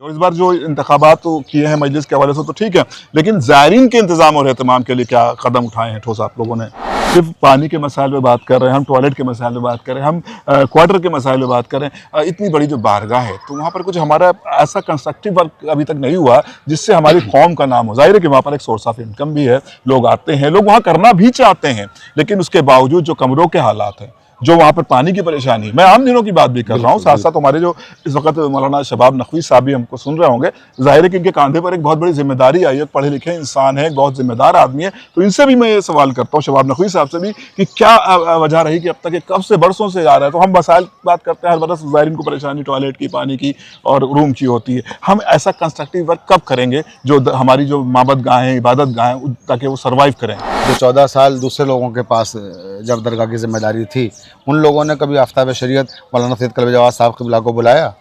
और इस बार जो इंतखाबात तो किए हैं मजलिस के हवाले से तो ठीक है, लेकिन ज़ायरीन के इंतज़ाम और एहतमाम के लिए क्या कदम उठाए हैं ठोस आप लोगों ने? सिर्फ पानी के मसाइल पे बात कर रहे हैं हम, टॉयलेट के मसाइल पे बात कर रहे हैं हम, क्वार्टर के मसाइल पे बात कर रहे हैं। इतनी बड़ी जो बारगाह है तो वहाँ पर कुछ हमारा ऐसा कंस्ट्रक्टिव वर्क अभी तक नहीं हुआ जिससे हमारी कौम का नाम हो। ज़ाहिर है कि वहाँ पर एक सोर्स ऑफ इनकम भी है, लोग आते हैं, लोग वहाँ करना भी चाहते हैं, लेकिन उसके बावजूद जो कमरों के हालात हैं, जो वहाँ पर पानी की परेशानी, मैं आम दिनों की बात भी कर रहा हूँ, साथ साथ हमारे जो इस वक्त मौलाना शबाब नकवी साहब भी हमको सुन रहे होंगे, जाहिर है कि इनके कांधे पर एक बहुत बड़ी जिम्मेदारी आई है, पढ़े लिखे इंसान है, एक बहुत जिम्मेदार आदमी है। तो इनसे भी मैं ये सवाल करता हूँ, शबाब नकवी साहब से भी, कि क्या वजह रही कि अब तक ये कब से बरसों से आ रहा है? तो हम वसाइल की बात करते हैं, हर बरस ज़ायरीन को परेशानी टॉयलेट की, पानी की और रूम की होती है। हम ऐसा कंस्ट्रक्टिव वर्क कब करेंगे जो हमारी जो माबद गाहें, इबादत गाहें, ताकि वो सर्वाइव करें? जो 14 साल दूसरे लोगों के पास जब दरगाह की जिम्मेदारी थी, उन लोगों ने कभी आफ्ताब शरीयत मौलाना सैयद कल्बे जवाद साहब क़िबला को बुलाया?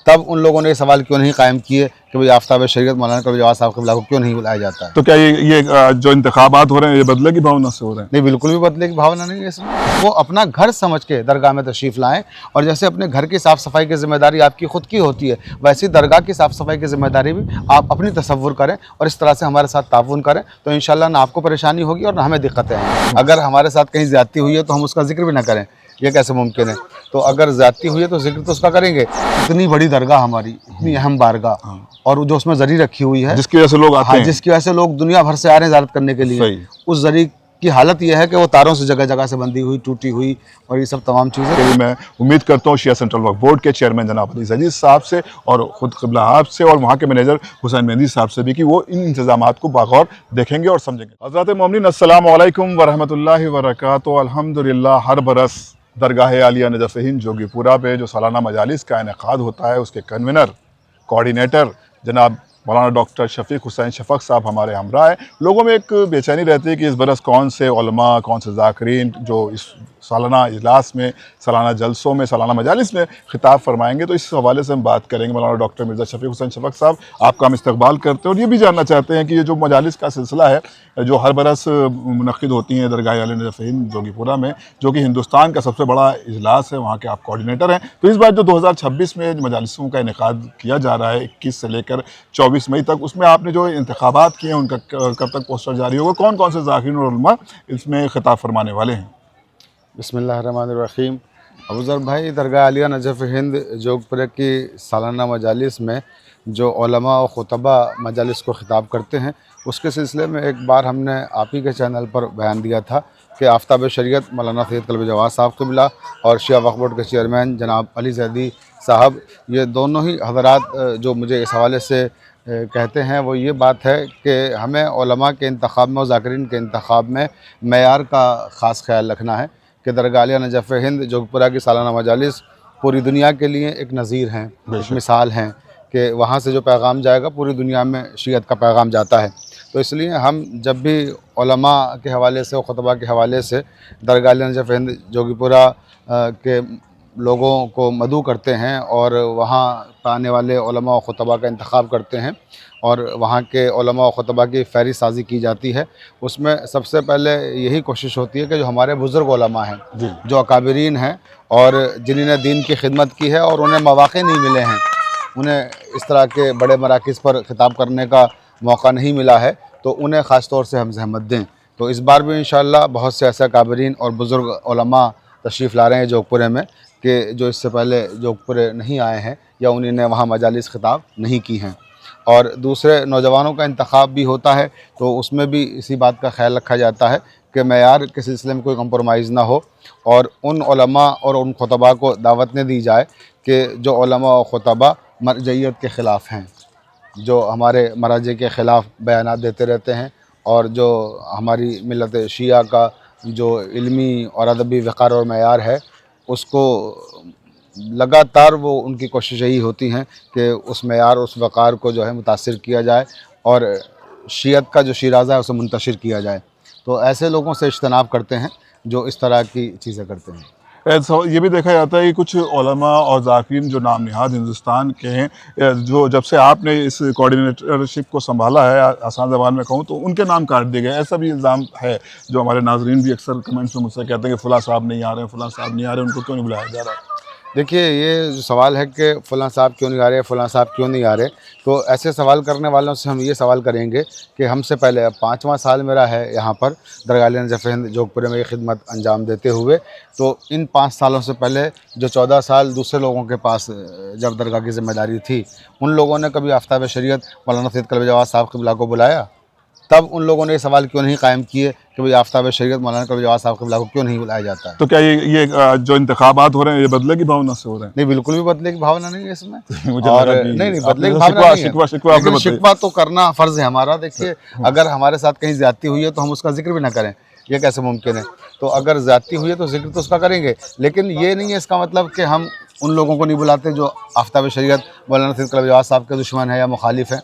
तब उन लोगों ने ये सवाल क्यों नहीं कायम किए कि भाई आफ्ताब शरीयत मौलाना कल्बे जवाद साहब क़िबला को क्यों नहीं बुलाया जाता है? तो क्या ये जो इंतखाबात हो रहे हैं ये बदले की भावना से हो रहे हैं? नहीं, बिल्कुल भी बदले की भावना नहीं है इसमें। वो अपना घर समझ के दरगाह में तशरीफ़ लाएँ, और जैसे अपने घर की साफ़ सफाई की ज़िम्मेदारी आपकी ख़ुद की होती है, वैसी दरगाह की साफ़ सफाई की ज़िम्मेदारी भी आप अपनी तसव्वुर करें और इस तरह से हमारे साथ ताउन करें, तो इंशाअल्लाह ना आपको परेशानी होगी और ना हमें दिक्कतें आएँगी। अगर हमारे साथ कहीं ज़्यादती हुई है तो हम उसका जिक्र भी ना करें, ये कैसे मुमकिन है? तो अगर ज़्यादती हुई है तो जिक्र तो उसका करेंगे। इतनी बड़ी दरगाह हमारी, इतनी अहम बारगाह, और जो उसमें ज़री रखी हुई है, जिसकी वजह से लोग आते हैं, जिसकी वजह से लोग दुनिया भर से आ रहे हैं ज़ियारत करने के लिए, उस ज़री की हालत यह है कि वो तारों से जगह जगह से बंधी हुई, टूटी हुई, और ये सब तमाम चीज़ें। मैं उम्मीद करता हूँ शिया सेंट्रल वक्फ बोर्ड के चेयरमैन जनाब अली अजीज़ साहब से और ख़ुद क़िबला आप से और वहाँ के मैनेजर हुसैन मेहंदी साहब से भी कि वो इन इंतजामात को बागौर देखेंगे और समझेंगे। हज़रात मोमिनीन, अस्सलामु अलैकुम व रहमतुल्लाहि व बरकातुहू। अल्हम्दुलिल्लाह, हर बरस दरगाह आलिया नजफ़ हिंद जोगीपुरा पे जो सालाना मजालिस का इनेकाद होता है, उसके कन्वीनर, कोऑर्डिनेटर जनाब मौलाना डॉक्टर शफीक हुसैन शफक साहब हमारे हमरा है। लोगों में एक बेचैनी रहती है कि इस बरस कौन से उलमा, कौन से ज़ाकिरीन जो इस सालाना इजलास में, सालाना जलसों में, सालाना मजालिस में खिताब फरमाएंगे। तो इस हवाले से हम बात करेंगे। मौलाना डॉक्टर मिर्ज़ा शफीक हुसैन शफक साहब, आपका हम इस्तकबाल करते हैं और ये भी जानना चाहते हैं कि ये जो मजालिस का सिलसिला है जो हर बरस मुनक़्क़िद होती हैं दरगाह आलिया नजफ़ हिंद जोगीपुरा में, जो कि हिंदुस्तान का सबसे बड़ा इजलास है, वहाँ के आप कोऑर्डिनेटर हैं। तो इस बार जो 2026 में मजालिसों का इनेकाद किया जा रहा है 21 से लेकर 24 मई तक, उसमें आपने जो इंतखाबात किए हैं उनका कब तक पोस्टर जारी होगा? कौन कौन से ज़ाकिरीन और उलमा इसमें खिताब फरमाने वाले हैं? बिस्मिल्लाहिर्रहमानिर्रहीम। अबूज़र भाई, दरगाह आलिया नजफ़ हिंद जोगपुरा की सालाना मजालिस में जो उलमा और खुतबा मजालिस को ख़िताब करते हैं, उसके सिलसिले में एक बार हमने आप ही के चैनल पर बयान दिया था कि आफ्ताब शरीयत मौलाना सैयद कल्बे जवाद साहब क़िबला और शिया वक्फ बोर्ड के चेयरमैन जनाब अली ज़ैदी साहब, ये दोनों ही हज़रात जो मुझे इस हवाले से कहते हैं, वो ये बात है कि हमें उलमा के इंतखाब में और ज़ाकिरीन के इंतखाब में मेयार का ख़ास ख्याल रखना है कि दरगाह आलिया नजफ़ हिंद जोगपुरा की सालाना मजालिस पूरी दुनिया के लिए एक नज़ीर हैं, एक मिसाल हैं कि वहाँ से जो पैगाम जाएगा पूरी दुनिया में शियत का पैगाम जाता है। तो इसलिए हम जब भी उलमा के हवाले से और खुतबा के हवाले से दरगाह आलिया नजफ़ हिंद जोगीपुरा के लोगों को मदऊ करते हैं और वहाँ आने वाले उलमा और खुतबा का इंतखाब करते हैं और वहाँ के उलमा और खुतबा की फ़हरिस्त साज़ी की जाती है, उसमें सबसे पहले यही कोशिश होती है कि जो हमारे बुज़ुर्ग उलमा हैं, जो अकाबरीन हैं और जिन्होंने दीन की खिदमत की है और उन्हें मौक़े नहीं मिले हैं, उन्हें इस तरह के बड़े मराकिज़ पर ख़िताब करने का मौका नहीं मिला है, तो उन्हें ख़ास तौर से हम ज़हमत दें। तो इस बार भी इंशाअल्लाह बहुत से ऐसे अकाबरीन और बुज़ुर्ग उलमा तशरीफ़ ला रहे हैं जोगपुरे में कि जो इससे पहले जोगपुरे नहीं आए हैं या उन्होंने वहाँ मजालिस ख़िताब नहीं की हैं। और दूसरे नौजवानों का इंतखाब भी होता है, तो उसमें भी इसी बात का ख्याल रखा जाता है कि मेयार के सिलसिले में कोई कंप्रोमाइज़ ना हो और उन उलमा और उन खुतबा को दावत न दी जाए कि जो उलमा और खुतबा मरजइयत के ख़िलाफ़ हैं, जो हमारे मराजे के ख़िलाफ़ बयानात देते रहते हैं और जो हमारी मिल्लत शिया का जो इल्मी और अदबी वक़ार और मेयार है, उसको लगातार वो उनकी कोशिश यही होती हैं कि उस मेयार, उस वक़ार को जो है मुतासिर किया जाए और शियत का जो शिराज़ा है उसे मुंतशिर किया जाए। तो ऐसे लोगों से इज्तनाब करते हैं जो इस तरह की चीज़ें करते हैं। ये भी देखा जाता है कि कुछ उलमा और ज़ाकिरीन जो नाम नहाद हिंदुस्तान के हैं, जो जब से आपने इस कोऑर्डिनेटरशिप को संभाला है, आसान ज़बान में कहूँ तो उनके नाम काट दिए गए, ऐसा भी इल्ज़ाम है जो हमारे नाज़रीन भी अक्सर कमेंट्स में मुझसे कहते हैं कि फ़लाँ साहब नहीं आ रहे हैं, फ़लाँ साहब नहीं आ रहे हैं, उनको क्यों नहीं बुलाया जा रहा है? देखिए, ये जो सवाल है कि फ़लाँ साहब क्यों नहीं आ रहे, फ़लाँ साहब क्यों नहीं आ रहे, तो ऐसे सवाल करने वालों से हम ये सवाल करेंगे कि हमसे पहले, अब 5वां साल मेरा है यहाँ पर दरगाह आलिया नजफ़ हिंद जोधपुर में ये खिदमत अंजाम देते हुए। तो इन 5 सालों से पहले जो 14 साल दूसरे लोगों के पास जब दरगाह की ज़िम्मेदारी थी, उन लोगों ने कभी आफ्ताब शरीयत मौलाना सैयद कल्बे जवाद साहब क़िबला को बुलाया? तब उन लोगों ने ये सवाल क्यों नहीं कायम किए कि भाई आफ्ताब शरीयत मौलाना कल्बे जवाद साहब क़िबला को क्यों नहीं बुलाया जाता है? तो क्या ये जो इंतखाबात हो रहे हैं ये बदले की भावना से हो रहे हैं? नहीं, बिल्कुल भी बदले की भावना नहीं है इसमें। मुझे और लगा कि नहीं, नहीं, आपने बदले की तो भावना नहीं है। शिकवा आपने लेकिन बताई। शिकवा तो करना फ़र्ज़ है हमारा। देखिए, अगर हमारे साथ कहीं ज़्यादती हुई है तो हम उसका ज़िक्र भी ना करें, ये कैसे मुमकिन है? तो अगर ज़्यादती हुई है तो ज़िक्र तो उसका करेंगे, लेकिन ये नहीं है इसका मतलब कि हम उन लोगों को नहीं बुलाते जो आफ्ताब शरीयत मौलाना सैयद कल्बे जवाद साहब के दुश्मन है या मुखालिफ हैं।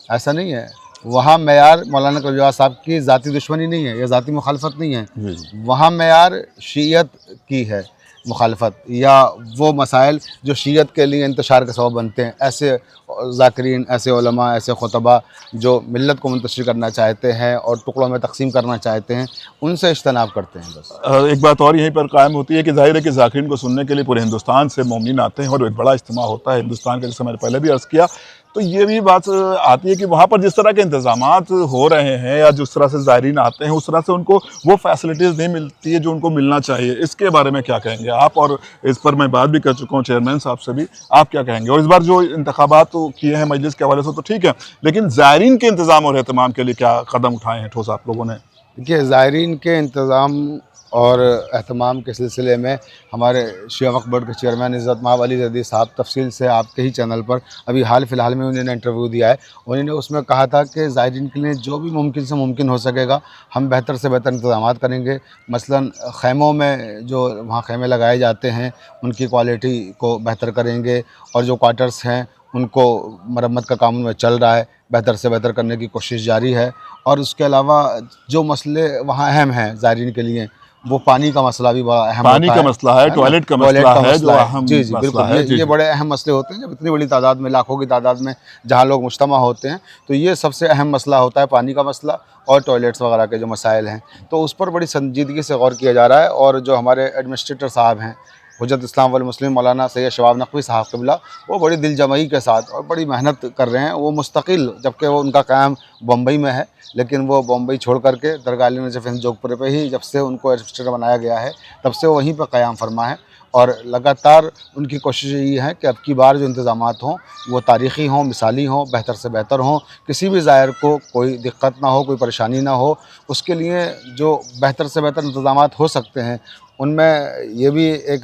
ऐसा नहीं है। वहाँ मेयार मौलाना कल्बे जवाद साहब की ज़ाती दुश्मनी नहीं है या ज़ाती मुखालफत नहीं है। वहाँ मेयार शीयत की है मुखालफत, या वो मसाइल जो शीयत के लिए इंतशार का सबब बनते हैं। ऐसे ज़ाकिरीन, ऐसे उलमा, ऐसे खुतबा जो मिल्लत को मुंतशिर करना चाहते हैं और टुकड़ों में तकसीम करना चाहते हैं, उनसे इज्तनाब करते हैं बस। एक बात और यहीं पर कायम होती है कि ज़ाहिर है कि ज़ाकिरीन को सुनने के लिए पूरे हिंदुस्तान से मोमिन आते हैं और एक बड़ा इज्तिमा होता है हिंदुस्तान का, जैसे मैंने पहले भी अर्ज़ किया। तो ये भी बात आती है कि वहाँ पर जिस तरह के इंतज़ामात हो रहे हैं या जिस तरह से ज़ायरीन आते हैं उस तरह से उनको वो फैसिलिटीज़ नहीं मिलती है जो उनको मिलना चाहिए। इसके बारे में क्या कहेंगे आप? और इस पर मैं बात भी कर चुका हूँ चेयरमैन साहब से भी, आप क्या कहेंगे? और इस बार जो इंतखाबात तो किए हैं मजलिस के हवाले से तो ठीक है, लेकिन ज़ायरीन के इंतज़ाम और एहतमाम के लिए क्या कदम उठाए हैं ठोस आप लोगों ने? देखिए, ज़ायरीन के इंतज़ाम और एहतमाम के सिलसिले में हमारे शिया वक्फ बोर्ड के चेयरमैन इज़्ज़त माब अली ज़ैदी साहब तफसील से आपके ही चैनल पर अभी हाल फ़िलहाल में उन्होंने इंटरव्यू दिया है। उन्होंने उसमें कहा था कि ज़ायरीन के लिए जो भी मुमकिन से मुमकिन हो सकेगा हम बेहतर से बेहतर इंतज़ामात करेंगे। मसलन ख़ैमों में जो वहाँ ख़ैमे लगाए जाते हैं उनकी क्वालिटी को बेहतर करेंगे, और जो क्वार्टर्स हैं उनको मरम्मत का काम उनमें चल रहा है, बेहतर से बेहतर करने की कोशिश जारी है। और उसके अलावा जो मसले वहाँ अहम हैं ज़ायरीन के लिए, वो पानी का मसला भी बड़ा अहम पानी होता का मसला है, टॉयलेट का मसला है, जो अहम जी, जी, मसला बिल्कुल। है। जी, ये जी। बड़े अहम मसले होते हैं जब इतनी बड़ी तादाद में, लाखों की तादाद में जहाँ लोग मुज्तमा होते हैं, तो ये सबसे अहम मसला होता है पानी का मसला और टॉयलेट्स वगैरह के जो मसाइल हैं। तो उस पर बड़ी संजीदगी से गौर किया जा रहा है, और जो हमारे एडमिनिस्ट्रेटर साहब हैं हुज्जत इस्लाम वल मुस्लिम मौलाना सैयद शबाब नकवी साहब क़िबला, वो बड़ी दिलजमई के साथ और बड़ी मेहनत कर रहे हैं। वो मुस्तकिल, जबकि वो उनका क़याम बम्बई में है, लेकिन वो बम्बई छोड़ करके दरगाह आलिया नजफ़ हिंद जोधपुर पे ही जब से उनको एडमिनिस्ट्रेटर बनाया गया है तब से वो वहीं पर क़याम फरमा है। और लगातार उनकी कोशिश यही है कि अब की बार जो इंतज़ामात हों वो तारीख़ी हों, मिसाली हों, बेहतर से बेहतर हों, किसी भी ज़ायर को कोई दिक्कत ना हो, कोई परेशानी ना हो। उसके लिए जो बेहतर से बेहतर इंतज़ामात हो सकते हैं उनमें ये भी एक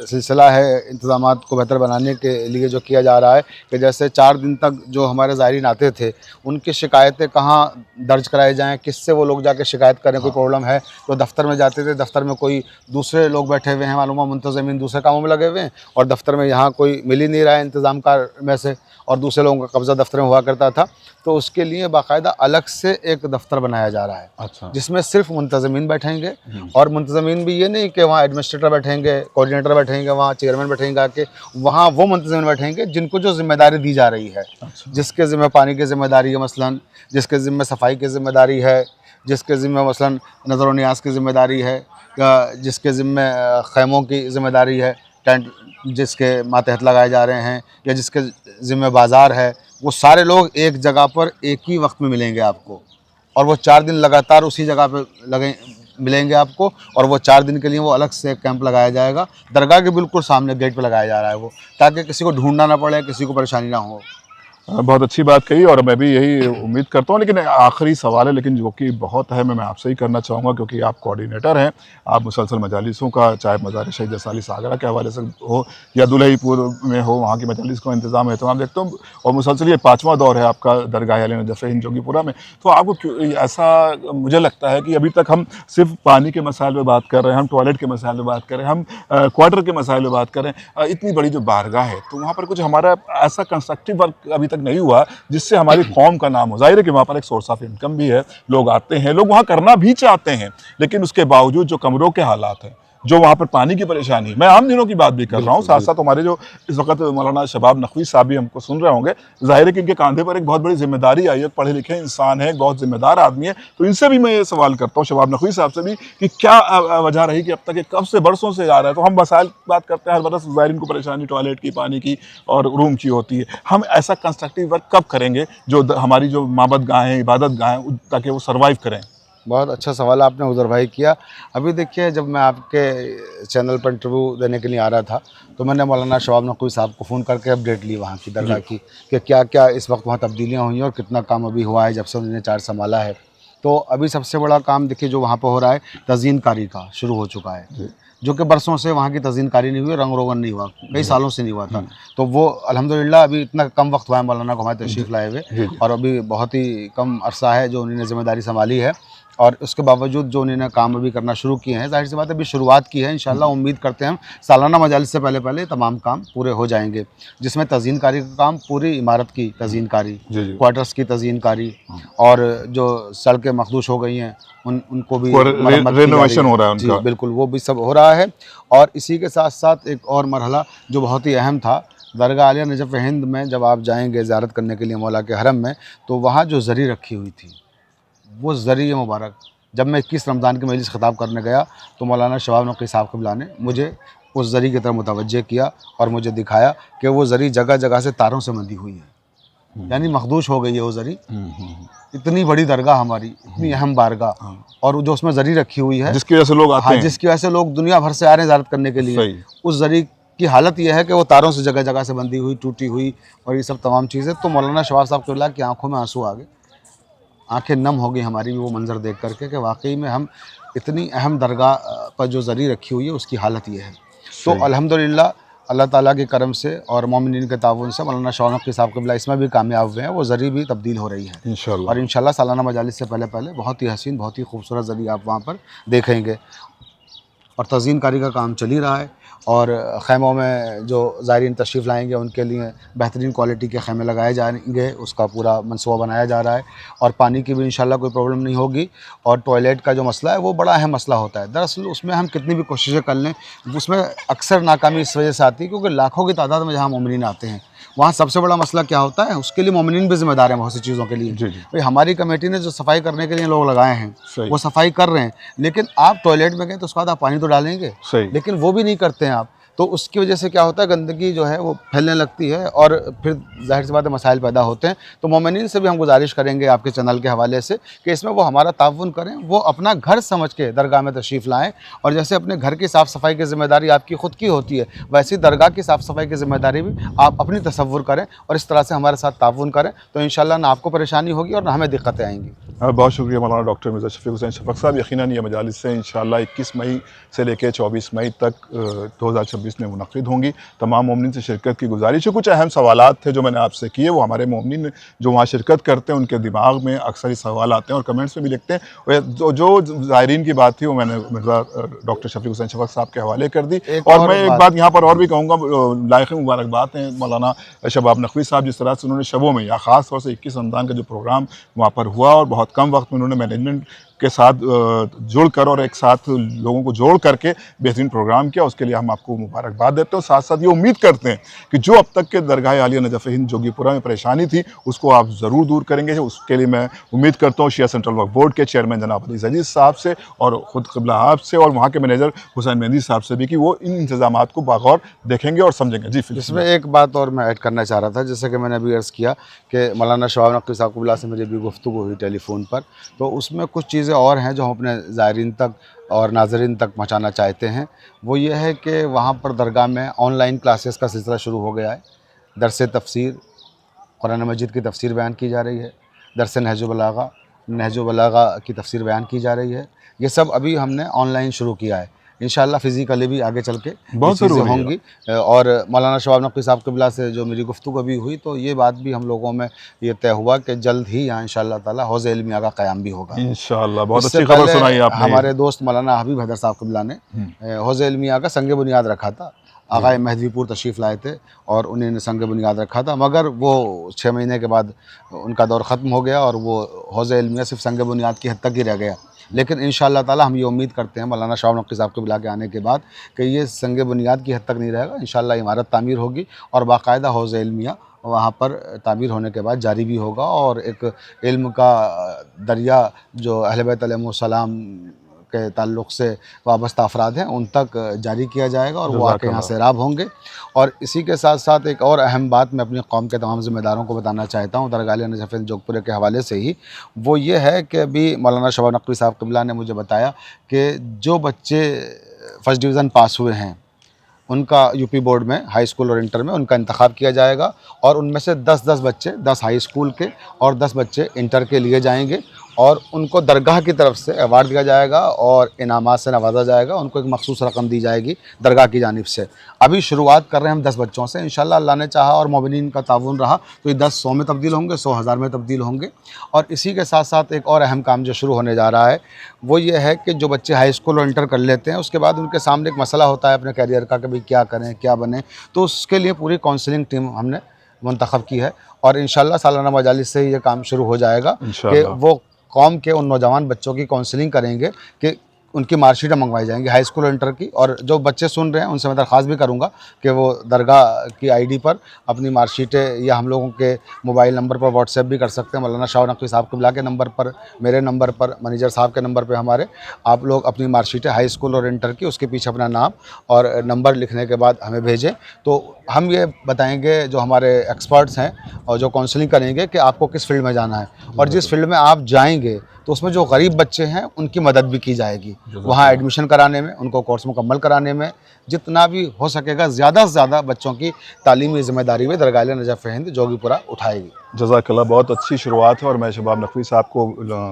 सिलसिला है इंतज़ामात को बेहतर बनाने के लिए जो किया जा रहा है कि जैसे 4 दिन तक जो हमारे ज़ायरीन आते थे उनकी शिकायतें कहाँ दर्ज कराई जाएँ, किससे वो लोग जाके शिकायत करें, कोई प्रॉब्लम है तो दफ्तर में जाते थे, दफ्तर में कोई दूसरे लोग बैठे हुए हैं, मालूम मुंतज़मीन दूसरे कामों में लगे हुए हैं, और दफ्तर में यहाँ कोई मिल ही नहीं रहा है इंतज़ाम कार में से, और दूसरे लोगों का कब्ज़ा दफ्तर में हुआ करता था। तो उसके लिए बाकायदा अलग से एक दफ्तर बनाया जा रहा है, अच्छा। जिसमें सिर्फ मुंतज़मीन बैठेंगे। और मुंतज़मीन भी ये नहीं कि वहाँ एडमिनिस्ट्रेटर बैठेंगे, कोऑर्डिनेटर बैठेंगे, वहाँ चेयरमैन बैठेंगे आके, वहाँ वो मुंतज़मीन बैठेंगे जिनको जो जिम्मेदारी दी जा रही है। अच्छा। जिसके ज़िम्मे पानी की ज़िम्मेदारी है मसलन, जिसके ज़िम्मे सफाई की ज़िम्मेदारी है, जिसके ज़िम्मे मसलन नज़र व नियाज़ की ज़िम्मेदारी है, या जिसके ज़िम्मे ख़ैमों की ज़िम्मेदारी है, टेंट जिसके मातहत लगाए जा रहे हैं, या जिसके ज़िम्मे बाज़ार है, वो सारे लोग एक जगह पर एक ही वक्त में मिलेंगे आपको, और वो 4 दिन लगातार उसी जगह पे मिलेंगे आपको। और वो 4 दिन के लिए वो अलग से एक कैंप लगाया जाएगा, दरगाह के बिल्कुल सामने गेट पे लगाया जा रहा है वो, ताकि किसी को ढूंढना ना पड़े, किसी को परेशानी ना हो। बहुत अच्छी बात कही और मैं भी यही उम्मीद करता हूँ। लेकिन आखिरी सवाल है, लेकिन जो कि बहुत अहम है, मैं आपसे ही करना चाहूँगा क्योंकि आप कोऑर्डिनेटर हैं। आप मुसलसल मजालिसों का, चाहे मज़ार शहीद जसाली सागरा के हवाले से हो या दुल्हिपुर में हो, वहाँ की मजालिस को इंतज़ाम एहतमाम देखता हूँ, और मुसलसल ये 5वां दौर है आपका दरगाह आलिया नजफ़ हिंद जोगीपुरा में। तो आपको क्यों ऐसा मुझे लगता है कि अभी तक हम सिर्फ पानी के मसाइल पर बात कर रहे हैं, हम टॉयलेट के मसाइल पर बात कर रहे हैं, हम क्वार्टर के मसाइल पर बात कर रहे हैं। इतनी बड़ी जो बारगाह है तो वहाँ पर कुछ हमारा ऐसा कंस्ट्रक्टिव वर्क अभी नहीं हुआ जिससे हमारी कौम का नाम हो। जाहिर है कि वहाँ पर एक सोर्स ऑफ इनकम भी है, लोग आते हैं, लोग वहाँ करना भी चाहते हैं, लेकिन उसके बावजूद जो कमरों के हालात हैं, जो वहाँ पर पानी की परेशानी है। मैं आम दिनों की बात भी कर रहा हूँ, साथ साथ हमारे जो इस वक्त मौलाना शबाब नकवी साहब भी हमको सुन रहे होंगे। जाहिर है कि इनके कांधे पर एक बहुत बड़ी जिम्मेदारी आई है, पढ़े लिखे इंसान है, एक बहुत जिम्मेदार आदमी है। तो इनसे भी मैं ये सवाल करता हूँ, शबाब नकवी साहब से भी, कि क्या वजह रही कि अब तक ये कब से बरसों से आ रहा है। तो हम मसाइल की बात करते हैं, हर बरस ज़ायरीन को परेशानी टॉयलेट की, पानी की और रूम की होती है। हम ऐसा कंस्ट्रक्टिव वर्क कब करेंगे जो हमारी जो माबद गाहें, इबादत गाहें, ताकि वो सर्वाइव करें? बहुत अच्छा सवाल आपने उधर भाई किया। अभी देखिए, जब मैं आपके चैनल पर इंटरव्यू देने के लिए आ रहा था तो मैंने मौलाना शबाब नकवी साहब को फ़ोन करके अपडेट ली वहाँ की दरगाह की, कि क्या क्या इस वक्त वहाँ तब्दीलियाँ हुई हैं और कितना काम अभी हुआ है जब से उन्होंने चार्ज संभाला है। तो अभी सबसे बड़ा काम देखिए जो वहाँ पर हो रहा है, तज़ीनकारी का शुरू हो चुका है, जो कि बरसों से वहाँ की तज़ीनकारी नहीं हुई, रंग रोगन नहीं हुआ, कई सालों से नहीं हुआ था। तो वो अल्हम्दुलिल्लाह अभी इतना कम वक्त हुआ है मौलाना को हमारे तशरीफ़ लाए हुए, और अभी बहुत ही कम अरसा है जो उन्होंने ज़िम्मेदारी संभाली है, और उसके बावजूद जो उन्होंने काम अभी करना शुरू किए हैं, ज़ाहिर सी बात है अभी शुरुआत की है। इंशाअल्लाह उम्मीद करते हैं हम सालाना मजालिस से पहले पहले तमाम काम पूरे हो जाएंगे, जिसमें तज़ीनकारी का काम, पूरी इमारत की तज़ीनकारी, क्वार्टर्स की तज़ीनकारी, और जो सड़कें मखदूश हो गई हैं उनको भी रेनोवेशन हो रहा है उनका। जी बिल्कुल, वो भी सब हो रहा है। और इसी के साथ साथ एक और मरहला जो बहुत ही अहम था, दरगाह आलिया नजफ़ हिंद में जब आप जाएंगे ज़ियारत करने के लिए मौला के हरम में, तो वहाँ जो ज़री रखी हुई थी, वो ज़री मुबारक, जब मैं 21 रमज़ान की मजलिस ख़िताब करने गया तो मौलाना शबाब नकवी साहब क़िबला ने मुझे उस ज़री की तरफ मुतवज्जे किया और मुझे दिखाया कि वो ज़री जगह जगह से तारों से बंधी हुई है, यानी मखदूश हो गई है वो ज़री। इतनी बड़ी दरगाह हमारी, इतनी अहम बारगाह, और जो उसमें ज़री रखी हुई है, जिसकी वजह से लोग आते हैं, जिसकी वजह से लोग दुनिया भर से आ रहे हैं ज़ियारत करने के लिए, उस ज़री की हालत यह है कि वो तारों से जगह जगह से बंधी हुई, टूटी हुई, और ये सब तमाम चीज़ें। तो मौलाना शबाब साहब क़िबला की आंखों में आंसू आ गए, आंखें नम हो गई हमारी भी वो मंज़र देख करके कि वाकई में हम इतनी अहम दरगाह पर जो ज़री रखी हुई है उसकी हालत ये है। तो अल्हम्दुलिल्लाह अल्लाह ताला के करम से और मोमिनीन के ताउन से मौलाना शबाब नकवी साहब क़िबला इसमें भी कामयाब हुए हैं, वो ज़री भी तब्दील हो रही है इंशाअल्लाह। और इंशाअल्लाह सालाना मजालिस से पहले पहले बहुत ही हसीन, बहुत ही खूबसूरत ज़री आप वहाँ पर देखेंगे। और तज़ीनकारी का काम चल ही रहा है, और ख़ैमों में जो ज़ायरीन तशरीफ़ लाएंगे उनके लिए बेहतरीन क्वालिटी के ख़ैमे लगाए जाएंगे, उसका पूरा मनसूबा बनाया जा रहा है। और पानी की भी इंशाअल्लाह कोई प्रॉब्लम नहीं होगी। और टॉयलेट का जो मसला है वो बड़ा अहम मसला होता है। दरअसल उसमें हम कितनी भी कोशिशें कर लें, उसमें अक्सर नाकामी इस वजह से आती है क्योंकि लाखों की तादाद में जहाँ मोमिनीन आते हैं, वहाँ सबसे बड़ा मसला क्या होता है, उसके लिए मोमिनीन भी ज़िम्मेदार हैं बहुत सी चीज़ों के लिए। भाई हमारी कमेटी ने जो सफाई करने के लिए लोग लगाए हैं वो सफाई कर रहे हैं, लेकिन आप टॉयलेट में गए तो उसके बाद आप पानी तो डालेंगे, लेकिन वो भी नहीं करते हैं आप। तो उसकी वजह से क्या होता है, गंदगी जो है वो फैलने लगती है और फिर ज़ाहिर सी बात है मसाइल पैदा होते हैं। तो मोमिनीन से भी हम गुजारिश करेंगे आपके चैनल के हवाले से कि इसमें वो हमारा ताउन करें, वो अपना घर समझ के दरगाह में तशरीफ़ लाएँ। और जैसे अपने घर की साफ़ सफाई की ज़िम्मेदारी आपकी ख़ुद की होती है, वैसी दरगाह की साफ़ सफाई की ज़िम्मेदारी भी आप अपनी तसव्वुर करें और इस तरह से हमारे साथ ताउन करें, तो इंशाअल्लाह ना आपको परेशानी होगी और ना हमें दिक्कतें आएँगी। बहुत शुक्रिया मौलाना डॉक्टर मिर्ज़ा शफ़ीक़ हुसैन शफ़क़ साहब। यकीनन ये मजालिस से इंशाअल्लाह 21 मई से लेकर 24 मई तक 2026 में मुनक़्क़िद होंगी। तमाम मोमिनीन से शिरकत की गुजारिश है। कुछ अहम सवालात थे जो मैंने आपसे किए, वो हमारे मोमिनीन जो वहाँ शिरकत करते हैं उनके दिमाग में अक्सर ये सवाल आते हैं और कमेंट्स में भी लिखते हैं। जो ज़ायरीन की बात थी वो मैंने मिर्ज़ा डॉक्टर शफ़ीक़ हुसैन शफ़क़ साहब के हवाले कर दी। और मैं एक बात यहाँ पर और भी कहूँगा, लायक़ मुबारकबाद हैं मौलाना शबाब नकवी साहब, जिस तरह से उन्होंने शबों में या ख़ास तौर से 21 रमज़ान का जो प्रोग्राम वहाँ पर हुआ और बहुत कम वक्त में उन्होंने मैनेजमेंट के साथ जुड़कर और एक साथ लोगों को जोड़ करके बेहतरीन प्रोग्राम किया, उसके लिए हम आपको मुबारकबाद देते हैं। साथ साथ ये उम्मीद करते हैं कि जो अब तक के दरगाह आलिया नजफ़ हिंद जोगीपुरा में परेशानी थी उसको आप ज़रूर दूर करेंगे। उसके लिए मैं उम्मीद करता हूँ शिया सेंट्रल वक्फ बोर्ड के चेयरमैन जनाब अली अजीज़ साहब से और ख़ुद क़िबला आप से और वहाँ के मैनेजर हुसैन मेहंदी साहब से भी कि वो इन इंतज़ामात को बागौर देखेंगे और समझेंगे। जी, फिर इसमें एक बात और मैं ऐड करना चाह रहा था, जैसे कि मैंने अभी अर्ज़ किया कि मौलाना शबाब नकवी साहब क़िबला से मेरी भी गुफ्तगू हुई टेलीफोन पर, तो उसमें कुछ चीज़ें और हैं जो हम अपने ज़ायरीन तक और नाज़रीन तक पहुँचाना चाहते हैं। वो ये है कि वहाँ पर दरगाह में ऑनलाइन क्लासेस का सिलसिला शुरू हो गया है। दरस तफ़सीर, कुरान मजीद की तफ़सीर बयान की जा रही है, दरस नहज बलागा की तफ़सीर बयान की जा रही है। ये सब अभी हमने ऑनलाइन शुरू किया है। इंशाअल्लाह फ़िज़िकली भी आगे चल के बहुत चीज़ें होंगी। और मौलाना शबाब नकवी साहब क़िबला से जो मेरी गुफ्तगू अभी हुई, तो ये बात भी हम लोगों में ये तय हुआ कि जल्द ही यहाँ इंशाअल्लाह ताला हौज़ इल्मिया का क़याम भी होगा इंशाअल्लाह। बहुत अच्छी खबर सुनाई आपने। हमारे दोस्त मौलाना हबीब हैदर साहब क़िबला ने हौज़ इल्मिया का संग बुनियाद रखा था आगाए मेहदीपुर तशरीफ़ लाए थे और उन्हीं ने संग बुनियाद रखा था, मगर वो 6 महीने के बाद उनका दौर ख़त्म हो गया और वो हौज़ इल्मिया सिर्फ संग बुनियाद की हद तक ही रह गया। लेकिन इंशाअल्लाह ताला हम ये उम्मीद करते हैं मौलाना शाह नक़वी साहब क़िबला के आने के बाद कि ये संग बुनियाद की हद तक नहीं रहेगा। इंशाअल्लाह इमारत तामीर होगी और बाकायदा हौज़ इल्मिया वहाँ पर तामीर होने के बाद जारी भी होगा और एक इल्म का दरिया जो अहले बैत अलैहिमुस्सलाम के ताल्लुक़ से वाबस्ता अफराद हैं उन तक जारी किया जाएगा और वो आके यहाँ सैराब होंगे। और इसी के साथ साथ एक और अहम बात मैं अपनी कौम के तमाम ज़िम्मेदारों को बताना चाहता हूँ दरगाह आलिया नजफ़ हिंद जोगपुरे के हवाले से ही, वो ये है कि अभी मौलाना शाह नक़वी साहब क़िबला ने मुझे बताया कि जो बच्चे फ़र्स्ट डिवीज़न पास हुए हैं उनका यूपी बोर्ड में हाई स्कूल और इंटर में उनका इंतखाब किया जाएगा और उनमें से 10-10 बच्चे 10 हाई स्कूल के और 10 बच्चे इंटर के लिए जाएंगे और उनको दरगाह की तरफ से अवार्ड दिया जाएगा और इनामात से नवाजा जाएगा। उनको एक मखसूस रकम दी जाएगी दरगाह की जानिब से। अभी शुरुआत कर रहे हैं हम 10 बच्चों से, इंशाअल्लाह अल्लाह ने चाहा और मोमिनीन का ताउन रहा तो ये 10 100 में तब्दील होंगे, 100 हज़ार में तब्दील होंगे। और इसी के साथ साथ एक और अहम काम जो शुरू होने जा रहा है वो ये है कि जो बच्चे हाई स्कूल और इंटर कर लेते हैं उसके बाद उनके सामने एक मसला होता है अपने कैरियर का कि भाई क्या करें क्या बने, तो उसके लिए पूरी काउंसलिंग टीम हमने मुंतखब की है और इंशाअल्लाह सालाना मजालिस से ही ये काम शुरू हो जाएगा कि वो कौम के उन नौजवान बच्चों की काउंसलिंग करेंगे कि उनकी मार्कशीटें मंगवाई जाएंगी हाई स्कूल और इंटर की। और जो बच्चे सुन रहे हैं उनसे मैं दरख्वास्त भी करूंगा कि वो दरगाह की आईडी पर अपनी मार्कशीटें या हम लोगों के मोबाइल नंबर पर व्हाट्सएप भी कर सकते हैं, मौलाना शाह नक़वी साहब क़िबला के नंबर पर, मेरे नंबर पर, मैनेजर साहब के नंबर पर हमारे, आप लोग अपनी मार्कशीटें हाई स्कूल और इंटर की उसके पीछे अपना नाम और नंबर लिखने के बाद हमें भेजें तो हम ये बताएँगे जो हमारे एक्सपर्ट्स हैं और जो काउंसलिंग करेंगे कि आपको किस फील्ड में जाना है और जिस फील्ड में आप जाएंगे तो उसमें जो गरीब बच्चे हैं उनकी मदद भी की जाएगी वहाँ एडमिशन कराने में, उनको कोर्स मुकम्मल कराने में, जितना भी हो सकेगा ज़्यादा से ज़्यादा बच्चों की तालीमी ज़िम्मेदारी में दरगाह आलिया नजफ़ हिंद जोगीपुरा उठाएगी। जज़ाकल्लाह, बहुत अच्छी शुरुआत है और मैं शबाब नक़वी साहब को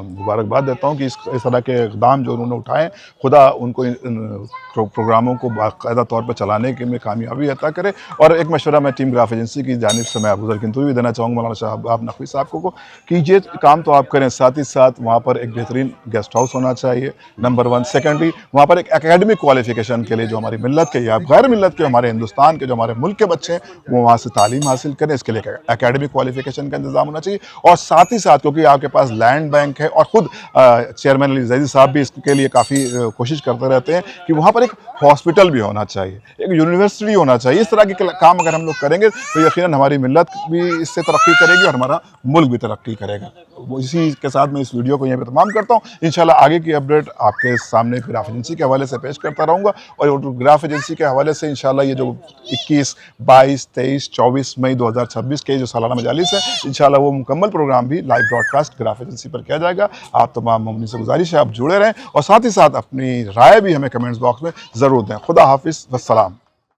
मुबारकबाद देता हूँ कि इस तरह के इक़दाम जो उन्होंने उठाए खुदा उनको इन प्रोग्रामों को बाकायदा तौर पर चलाने के में कामयाबी अता करे। और एक मशवरा मैं टीम ग्राफ एजेंसी की जानिब से मैं अबूज़र किंतु भी देना चाहूँगा मौलाना शबाब नक़वी साहब को कि ये काम तो आप करें, साथ ही साथ वहाँ पर एक बेहतरीन गेस्ट हाउस होना चाहिए नंबर 1। सेकेंडली वहाँ पर एक एकेडमिक क्वालिफ़िकेशन के लिए जो हमारी मिल्लत के या गैर मिल्लत के हमारे हिंदुस्तान के जो हमारे मुल्क के बच्चे हैं वो वहाँ से तालीम हासिल करें, इसके लिए एकेडमिक क्वालिफ़िकेशन का इंतज़ाम होना चाहिए। और साथ ही साथ क्योंकि आपके पास लैंड बैंक है और ख़ुद चेयरमैन अली ज़ैदी साहब भी इसके लिए काफ़ी कोशिश करते रहते हैं कि वहाँ पर एक हॉस्पिटल भी होना चाहिए, एक यूनिवर्सिटी होना चाहिए। इस तरह के काम अगर हम लोग करेंगे तो यकीनन हमारी मिल्लत भी इससे तरक्की करेगी और हमारा मुल्क भी तरक्की करेगा। इसी के साथ मैं इस वीडियो को यहीं पर तमाम करता हूँ। इंशाल्लाह आगे की अपडेट आपके सामने ग्राफ एजेंसी के हवाले से पेश करता रहूँगा और ग्राफ एजेंसी के हवाले से इंशाल्लाह ये जो 21, 22, 23, 24 मई 2026 के जो सालाना मजालिस है इंशाल्लाह वो मुकम्मल प्रोग्राम भी लाइव ब्रॉडकास्ट ग्राफ एजेंसी पर किया जाएगा। आप तमाम मोमिनीन से गुजारिश है आप जुड़े रहें और साथ ही साथ अपनी राय भी हमें कमेंट्स बॉक्स में ज़रूर दें। खुदा हाफिज़, वस्सलाम।